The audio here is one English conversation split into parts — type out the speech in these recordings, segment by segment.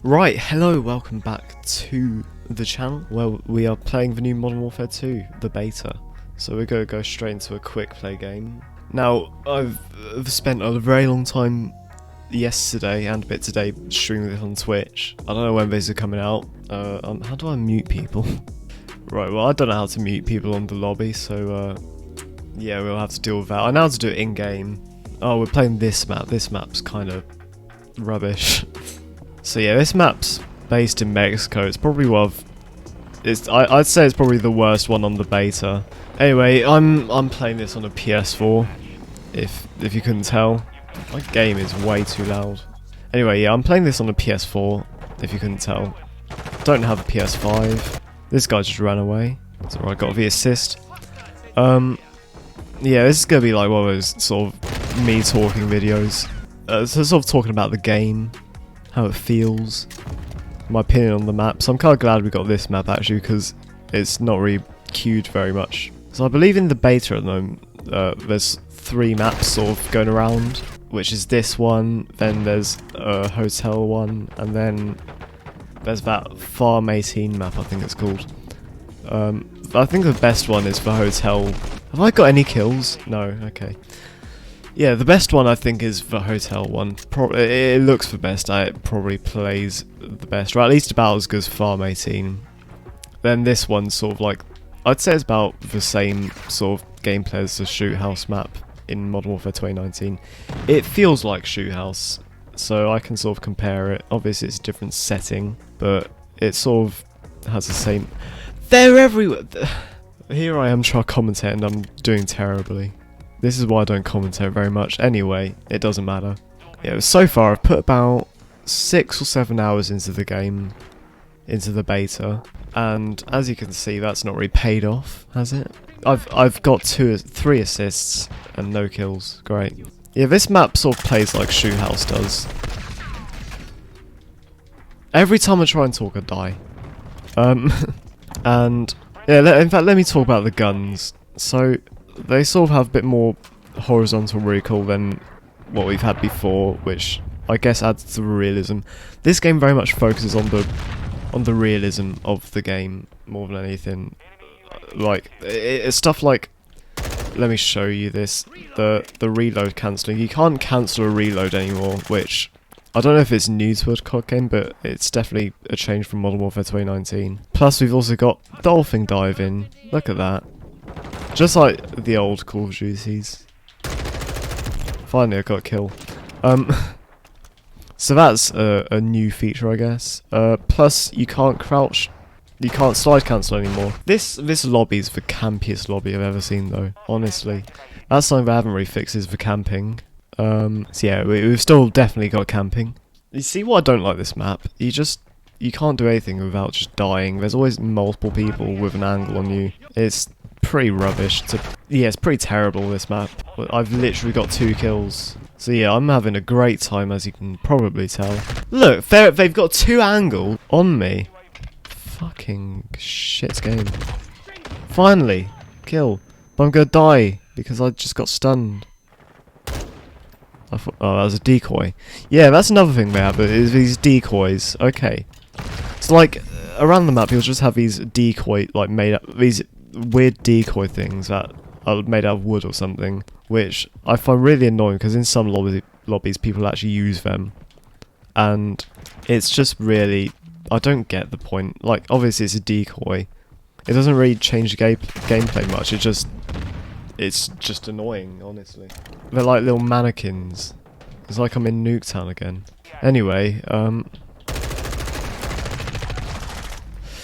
Right, hello, welcome back to the channel where we are playing the new Modern Warfare 2, the beta. So we're going to go straight into a quick play game. Now, I've spent a very long time yesterday and a bit today streaming this on Twitch. I don't know when these are coming out. How do I mute people? Right, well I don't know how to mute people on the lobby, so yeah, we'll have to deal with that. I know how to do it in-game. Oh, we're playing this map. This map's kind of rubbish. So yeah, this map's based in Mexico. It's probably one of... I'd say it's probably the worst one on the beta. Anyway, I'm playing this on a PS4, if you couldn't tell. My game is way too loud. Anyway, yeah, I'm playing this on a PS4, if you couldn't tell. Don't have a PS5. This guy just ran away. So I got the assist. Yeah, this is gonna be like one of those sort of me talking videos. So sort of talking about the game, how it feels, my opinion on the map. So I'm kind of glad we got this map actually, because it's not really queued very much. So I believe in the beta at the moment, there's 3 maps sort of going around, which is this one, then there's a hotel one, and then there's that Farm 18 map, I think it's called. I think the best one is the hotel. Have I got any kills? No, okay. Yeah, the best one I think is the hotel one. It looks the best, it probably plays the best, or at least about as good as Farm 18. Then this one's sort of like, I'd say it's about the same sort of gameplay as the Shoot House map in Modern Warfare 2019. It feels like Shoot House, so I can sort of compare it. Obviously it's a different setting, but it sort of has the same... They're everywhere! Here I am trying to commentate and I'm doing terribly. This is why I don't commentate very much. Anyway, it doesn't matter. Yeah, so far I've put about 6 or 7 hours into the game, into the beta, and as you can see, that's not really paid off, has it? I've got 3 assists and no kills. Great. Yeah, this map sort of plays like Shoot House does. Every time I try and talk, I die. And yeah, in fact, let me talk about the guns. So they sort of have a bit more horizontal recoil than what we've had before, which I guess adds to the realism. This game very much focuses on the realism of the game more than anything. Like it's stuff like, let me show you this, the reload cancelling. You can't cancel a reload anymore, which I don't know if it's new to a COD game, but it's definitely a change from Modern Warfare 2019. Plus we've also got dolphin diving. Look at that. Just like the old Call of Duties. Finally I got a kill. So that's a new feature, I guess. Plus you can't crouch, you can't slide cancel anymore. This lobby's the campiest lobby I've ever seen though, honestly. That's something they haven't really fixed, is the camping. So yeah, we've still definitely got camping. You see what I don't like this map? You can't do anything without just dying. There's always multiple people with an angle on you. It's pretty rubbish. Yeah, it's pretty terrible, this map. I've literally got 2 kills. So yeah, I'm having a great time, as you can probably tell. Look, they've got 2 angle on me. Fucking shit game. Finally, kill. But I'm gonna die because I just got stunned. I thought, oh, that was a decoy. Yeah, that's another thing they have, is these decoys. Okay. So like, around the map you'll just have these decoy, like made up, these weird decoy things that are made out of wood or something, which I find really annoying because in some lobbies people actually use them. And it's just really, I don't get the point. Like, obviously it's a decoy. It doesn't really change the gameplay much, it's just annoying, honestly. They're like little mannequins. It's like I'm in Nuketown again. Anyway,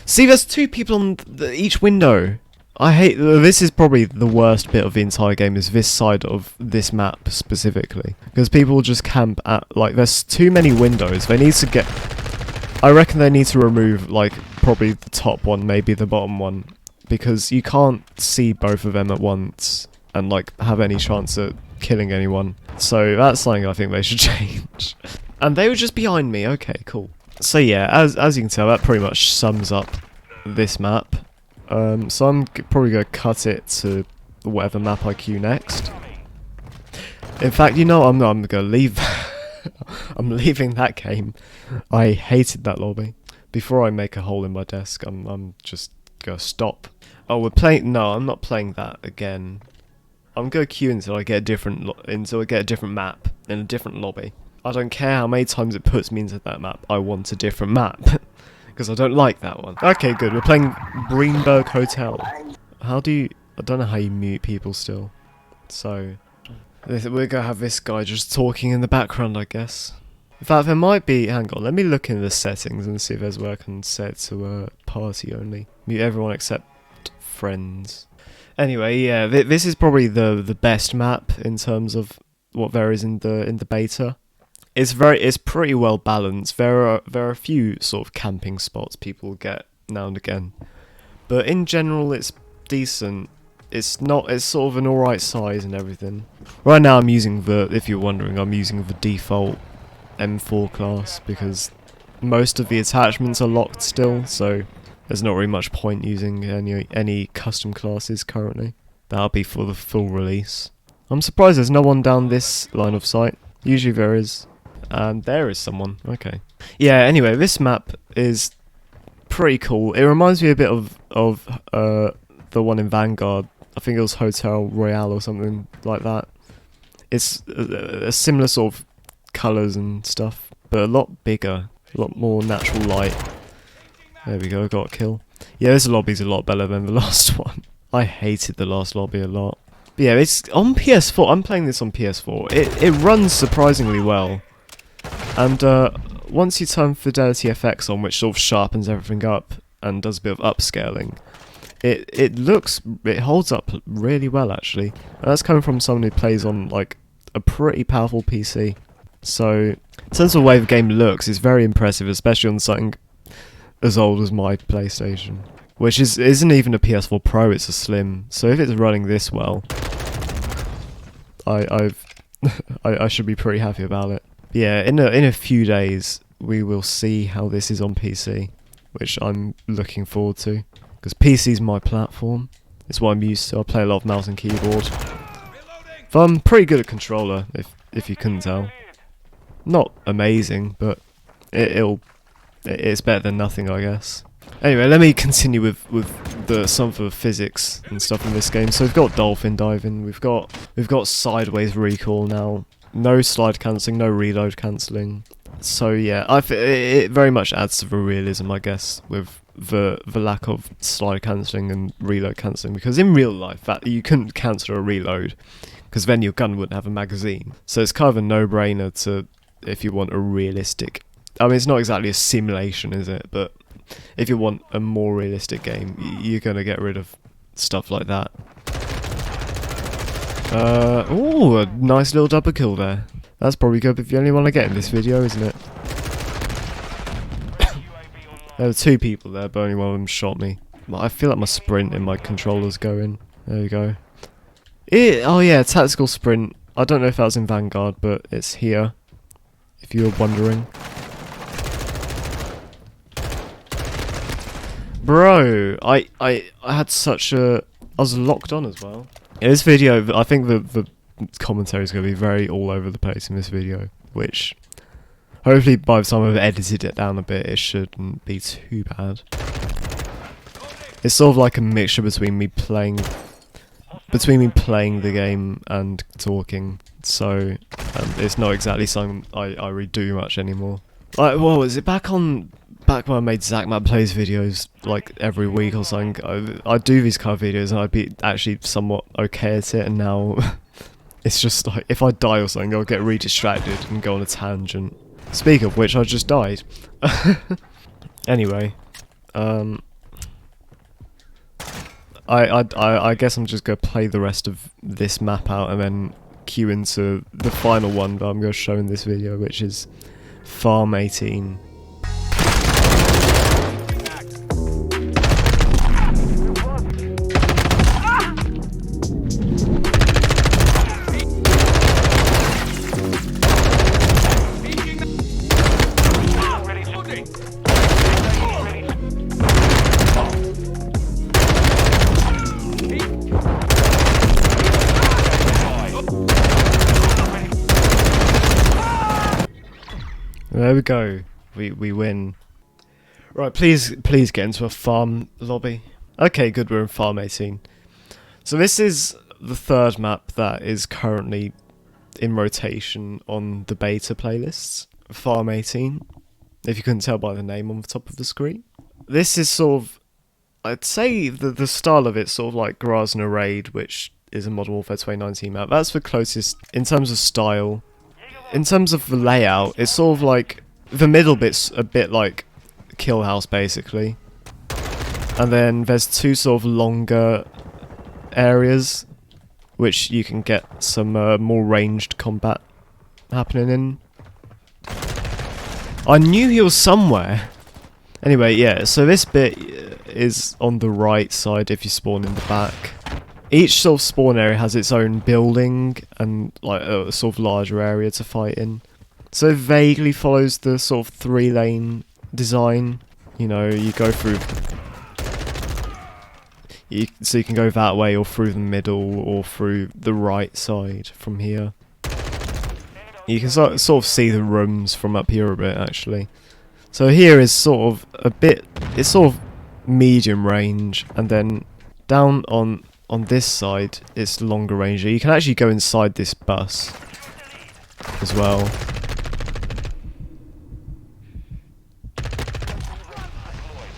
see, there's 2 people on each window. I hate... This is probably the worst bit of the entire game, is this side of this map specifically. Because people just camp at... Like, there's too many windows. They need to get... I reckon they need to remove, like, probably the top one, maybe the bottom one. Because you can't see both of them at once and, like, have any chance at killing anyone. So that's something I think they should change. And they were just behind me. Okay, cool. So yeah, as you can tell, that pretty much sums up this map. So I'm probably going to cut it to whatever map I queue next. In fact, you know, I'm going to leave. I'm leaving that game. I hated that lobby. Before I make a hole in my desk, I'm just gonna stop. Oh, we're playing. No, I'm not playing that again. I'm gonna queue until I get a different map in a different lobby. I don't care how many times it puts me into that map. I want a different map because I don't like that one. Okay, good. We're playing Greenberg Hotel. How do you? I don't know how you mute people still. So we're gonna have this guy just talking in the background, I guess. In fact, there might be. Hang on, let me look in the settings and see if there's where I can set it to party only. Mute everyone except friends. Anyway, yeah, this is probably the best map in terms of what there is in the beta. It's pretty well balanced. There are a few sort of camping spots people get now and again, but in general it's decent. It's sort of an alright size and everything. Right now I'm using if you're wondering, I'm using the default M4 class because most of the attachments are locked still, so there's not really much point using any custom classes currently. That'll be for the full release. I'm surprised there's no one down this line of sight. Usually there is. And there is someone. Okay. Yeah, anyway, this map is pretty cool. It reminds me a bit of the one in Vanguard. I think it was Hotel Royale or something like that. It's a similar sort of colours and stuff, but a lot bigger, a lot more natural light. There we go, got a kill. Yeah, this lobby's a lot better than the last one. I hated the last lobby a lot. But yeah, it's on PS4. I'm playing this on PS4. It runs surprisingly well. And once you turn Fidelity FX on, which sort of sharpens everything up and does a bit of upscaling, it holds up really well actually. And that's coming from someone who plays on like a pretty powerful PC. So in terms of the way the game looks, it's very impressive, especially on something as old as my PlayStation, which isn't even a PS4 Pro, it's a Slim. So if it's running this well, I should be pretty happy about it. Yeah, in a few days we will see how this is on PC, which I'm looking forward to, because PC's my platform. It's what I'm used to. I play a lot of mouse and keyboard. But I'm pretty good at controller, if you couldn't tell. Not amazing, but it's better than nothing, I guess. Anyway, let me continue with some of the physics and stuff in this game. So we've got dolphin diving, we've got sideways recoil now, no slide cancelling, no reload cancelling. So yeah, it very much adds to the realism, I guess, with the lack of slide cancelling and reload cancelling, because in real life you couldn't cancel a reload because then your gun wouldn't have a magazine. So it's kind of a no-brainer to, if you want a realistic, I mean it's not exactly a simulation, is it, but if you want a more realistic game, you're going to get rid of stuff like that. Oh, a nice little double kill there. That's probably going to be the only one I get in this video, isn't it? There were two people there, but only one of them shot me. I feel like my sprint in my controller's going. There we go. Oh yeah, tactical sprint. I don't know if that was in Vanguard, but it's here, if you're wondering. Bro, I had such a... I was locked on as well. In this video, I think the commentary is going to be very all over the place in this video, which hopefully by the time I've edited it down a bit, it shouldn't be too bad. It's sort of like a mixture between me playing the game and talking, so it's not exactly something I really do much anymore. Like, what was it, back when I made ZachMat Plays videos like every week or something, I'd do these kind of videos and I'd be actually somewhat okay at it, and now it's just like, if I die or something, I'll get really distracted and go on a tangent. Speaking of which, I just died. Anyway, I guess I'm just going to play the rest of this map out and then queue into the final one that I'm going to show in this video, which is Farm 18. There we go. We win. Right, please get into a farm lobby. Okay, good, we're in Farm 18. So this is the third map that is currently in rotation on the beta playlists. Farm 18, if you couldn't tell by the name on the top of the screen. This is sort of, I'd say the style of it's sort of like Grazna Raid, which is a Modern Warfare 2019 map. That's the closest in terms of style. In terms of the layout, it's sort of like, the middle bit's a bit like Kill House basically. And then there's two sort of longer areas which you can get some more ranged combat happening in. I knew he was somewhere. Anyway, yeah, so this bit is on the right side if you spawn in the back. Each sort of spawn area has its own building and like a sort of larger area to fight in. So it vaguely follows the sort of 3-lane design. You know, you go through... so you can go that way or through the middle or through the right side from here. You can sort of see the rooms from up here a bit actually. So here is sort of a bit, it's sort of medium range, and then down on this side it's longer range. You can actually go inside this bus as well.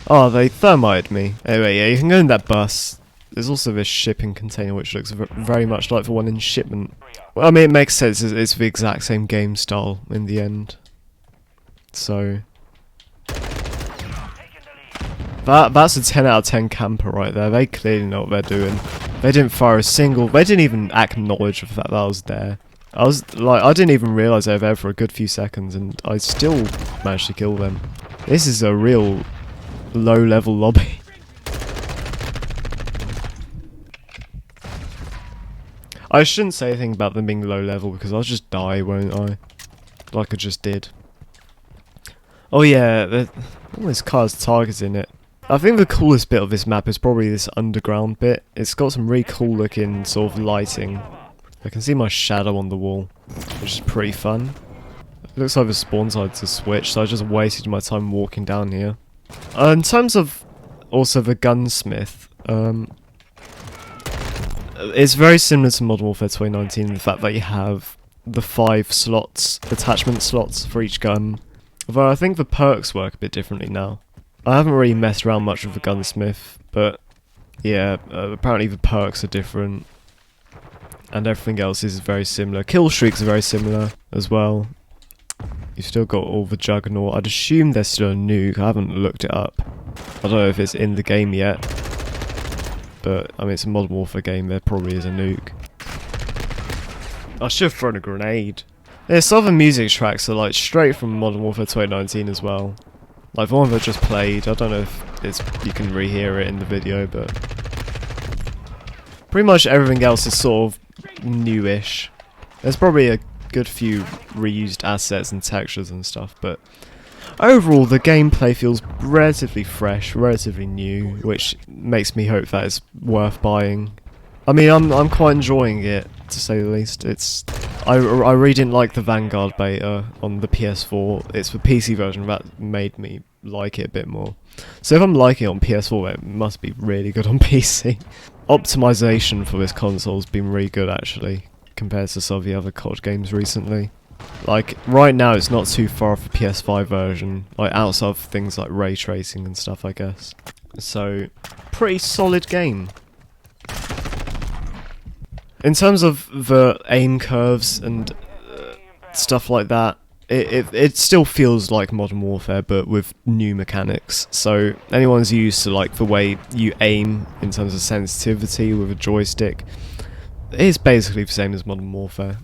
Oh, they thermited me. Anyway, yeah, you can go in that bus. There's also this shipping container which looks very much like the one in Shipment. Well, I mean, it makes sense, it's the exact same game style in the end. So... That's a 10 out of 10 camper right there. They clearly know what they're doing. They didn't fire a single... They didn't even acknowledge the fact that I was there. I didn't even realise they were there for a good few seconds, and I still managed to kill them. This is a real low-level lobby. I shouldn't say anything about them being low-level, because I'll just die, won't I? Like I just did. Oh yeah, all this car's targets in it. I think the coolest bit of this map is probably this underground bit. It's got some really cool looking sort of lighting. I can see my shadow on the wall, which is pretty fun. It looks like the spawn sides are switched, so I just wasted my time walking down here. In terms of also the gunsmith, it's very similar to Modern Warfare 2019 in the fact that you have the 5 slots, attachment slots for each gun. Although I think the perks work a bit differently now. I haven't really messed around much with the gunsmith, but yeah, apparently the perks are different. And everything else is very similar. Kill streaks are very similar as well. You've still got all the Juggernaut. I'd assume there's still a nuke. I haven't looked it up. I don't know if it's in the game yet. But, I mean, it's a Modern Warfare game. There probably is a nuke. I should have thrown a grenade. Yeah, some of the music tracks are like straight from Modern Warfare 2019 as well. Like the one that I just played, I don't know if you can rehear it in the video, but pretty much everything else is sort of newish. There's probably a good few reused assets and textures and stuff, but overall the gameplay feels relatively fresh, relatively new, which makes me hope that it's worth buying. I mean, I'm quite enjoying it, to say the least. I really didn't like the Vanguard beta on the PS4. It's the PC version that made me like it a bit more. So if I'm liking it on PS4, it must be really good on PC. Optimization for this console has been really good, actually, compared to some of the other COD games recently. Like, right now it's not too far off the PS5 version, like outside of things like ray tracing and stuff, I guess. So, pretty solid game. In terms of the aim curves and stuff like that, it still feels like Modern Warfare, but with new mechanics. So anyone's used to like the way you aim in terms of sensitivity with a joystick, it's basically the same as Modern Warfare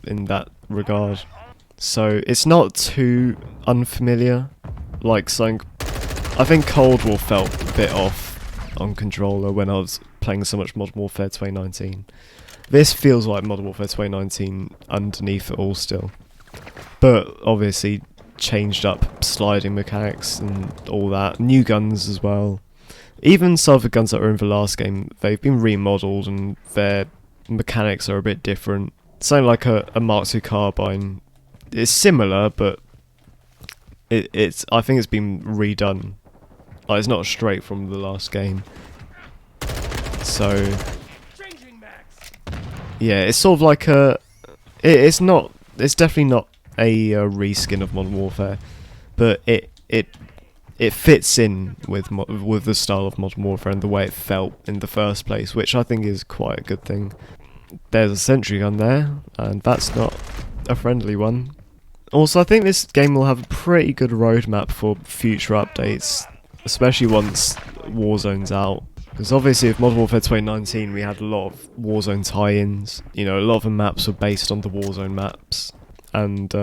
in that regard. So it's not too unfamiliar. Like something, I think Cold War felt a bit off on controller when I was playing so much Modern Warfare 2019. This feels like Modern Warfare 2019 underneath it all still. But obviously changed up sliding mechanics and all that. New guns as well. Even some of the guns that were in the last game, they've been remodeled and their mechanics are a bit different. Something like a Mark II carbine is similar, but I think it's been redone. Like, it's not straight from the last game. So yeah, it's sort of like a. It's not. It's definitely not a reskin of Modern Warfare, but it fits in with the style of Modern Warfare and the way it felt in the first place, which I think is quite a good thing. There's a sentry gun there, and that's not a friendly one. Also, I think this game will have a pretty good roadmap for future updates, especially once Warzone's out. Because obviously with Modern Warfare 2019 we had a lot of Warzone tie-ins. You know, a lot of the maps were based on the Warzone maps. And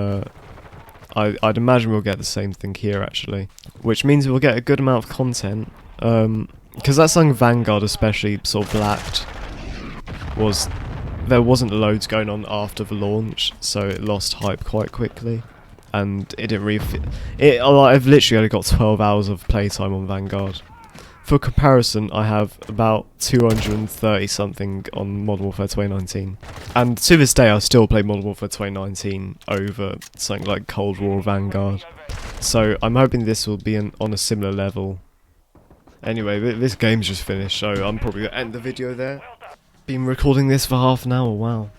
I'd imagine we'll get the same thing here actually. Which means we'll get a good amount of content. Because that's something Vanguard especially sort of lacked. There wasn't loads going on after the launch, so it lost hype quite quickly. And it didn't really I've literally only got 12 hours of playtime on Vanguard. For comparison, I have about 230 something on Modern Warfare 2019. And to this day I still play Modern Warfare 2019 over something like Cold War or Vanguard. So I'm hoping this will be on a similar level. Anyway, this game's just finished, so I'm probably going to end the video there. Been recording this for half an hour, wow.